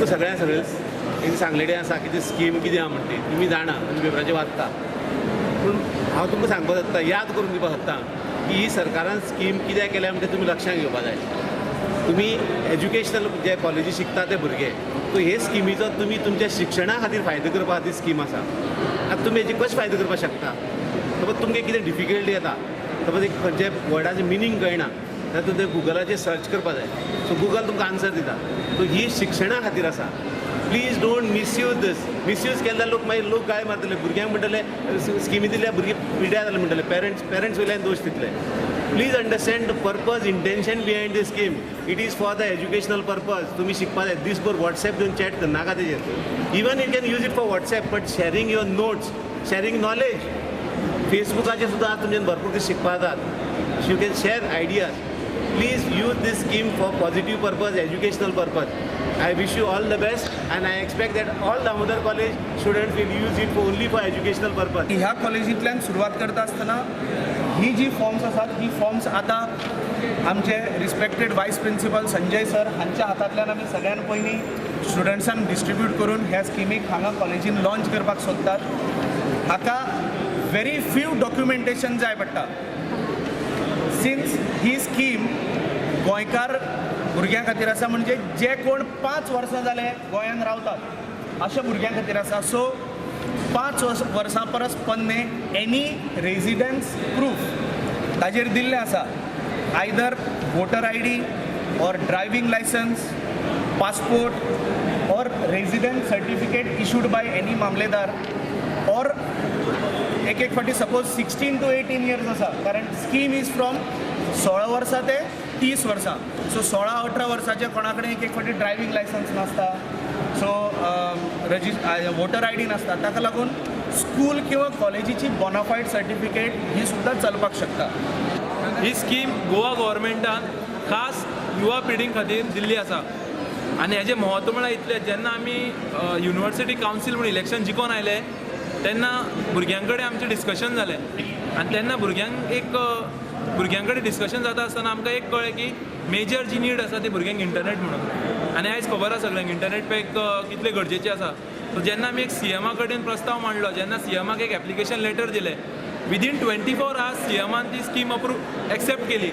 तुमकां सगळें एक सांगलेलें आसा की ती स्कीम कितें आहा म्हणटी तुमी जाणा तुमी पेपराचेर वाचता पूण हांव तुमकां सांगपाक सोदतां याद करून दिवपाक सोदतां की ही सरकारान स्कीम कित्याक केल्या म्हणटा तुमी लक्षांत घेवपाक जाय तुमी एज्युकेशनल जे कॉलेजी शिकता ते भुरगे सो हे स्किमीचो तुमी तुमच्या शिक्षणा खातीर फायदो करपा खातीर स्कीम आसा आतां तुमी हेजी कशें फायदो करपाक शकता सपोज तुमकां कितें डिफिकल्टी येता सपोज एक खंयचे वर्डाचें मिनींग कळना जाल्यार तुमी गुगलाचेर सर्च करपाक जाय सो गुगल तुमकां आन्सर दिता सो ही शिक्षणा खातीर आसा please don't misuse this misuse केल्यार लोक गाय मारतले भुरग्यांक म्हणटले स्किमी दिल्या भुरगे पिड्या जाले म्हणटले पेरंट्स वयल्यान दोश दितले please understand the purpose intention behind the scheme it is for the educational purpose तुमी शिकपा जाय दिसभर वॉट्सॅप घेवन चॅट करनाका तेजेर even you can use it for WhatsApp but sharing your notes sharing knowledge फेसबुकाचेर सुद्दां आज तुमच्यान भरपूर दीस शिकपा जातात you can share ideas please use this scheme for positive purpose educational purpose I wish you all the best and I expect that all Damodar college students will use it only for educational purpose. ह्या कॉलेजींतल्यान सुरवात करता आसतना ही G forms आसात ही forms आतां आमचे respected वायस principal Sanjay sir हांच्या हातांतल्यान आमी सगळ्यान पयलीं स्टुडंट्सांक डिस्ट्रिब्यूट करून ह्या स्किमीक हांगा कॉलेजीन लॉन्च करपाक सोदतात हाका व्हेरी फ्यू डॉक्युमेंटेशन जाय पडटा सिन्स ही स्कीम गोंयकार भुरग्यां खातीर आसा म्हणजे जे कोण 5 वर्सां जाले गोंयान रावतात अशा भुरग्यां खातीर आसा सो 5 वर्सां परस पन्ने एनी रेजिडन्स प्रूफ ताजेर दिल्लें आसा आयदर वोटर ID और ड्रायविंग लायसन्स पासपोर्ट और resident certificate issued by any मामलेदार और एक फाटी सपोज 16 to 18 इयर्स आसा कारण स्कीम इज फ्रॉम 16 वर्सां ते 30 वर्सां सो 16-18 वर्सांचे कोणा कडेन एक फाटी ड्रायविंग लायसन्स नासता सो वोटर ID नासता ताका लागून स्कूल किंवा कॉलेजीची बोनाफायड सर्टिफिकेट ही सुद्दां चलपाक शकता ही स्कीम गोवा गव्हर्मेंटान खास युवा पिढी खातीर दिल्ली आसा आनी हेजें म्हत्व म्हळ्यार इतलें जेन्ना आमी युनिवर्सिटी कावन्सील म्हूण इलेक्शन जिखून आयले तेन्ना भुरग्यां कडेन आमचें डिस्कशन जालें आनी तेन्ना भुरग्यां कडेन डिस्कशन जाता आसतना आमकां एक कळ्ळें की मेजर जी नीड आसा ती भुरग्यांक इंटरनेट म्हणून आनी आयज खबर आसा सगळ्यांक इंटरनेट पॅक कितले गरजेचें आसा सो जेन्ना आमी एक CMA कडेन प्रस्ताव मांडलो जेन्ना CMAक एक एप्लिकेशन लेटर दिलें विदीन 24 hours CMAन ती स्कीम एक्सेप्ट केली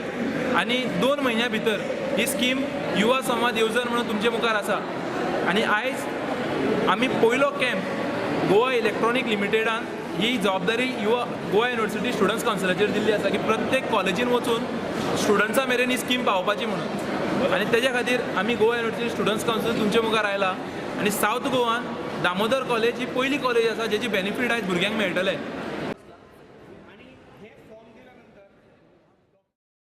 आनी 2 म्हयन्या भितर ही स्कीम युवा संवाद येवजण म्हणून तुमचे मुखार आसा आनी आयज आमी पयलो कॅम्प गोवा इलेक्ट्रॉनीक लिमिटेडान ही जबाबदारी गोवा युनिवर्सिटी स्टुडंट्स कावन्सिलाचेर दिल्ली आसा की प्रत्येक कॉलेजीन वचून स्टुडंट्सां मेरेन ही स्कीम पावोवपाची म्हणून आनी तेज्या खातीर आमी गोवा युनिवर्सिटी स्टुडंट्स कावन्सिल तुमचे मुखार आयला आनी सावथ गोवान दामोदर कॉलेज ही पयली कॉलेज आसा जेची बेनिफीट आयज भुरग्यांक मेळटले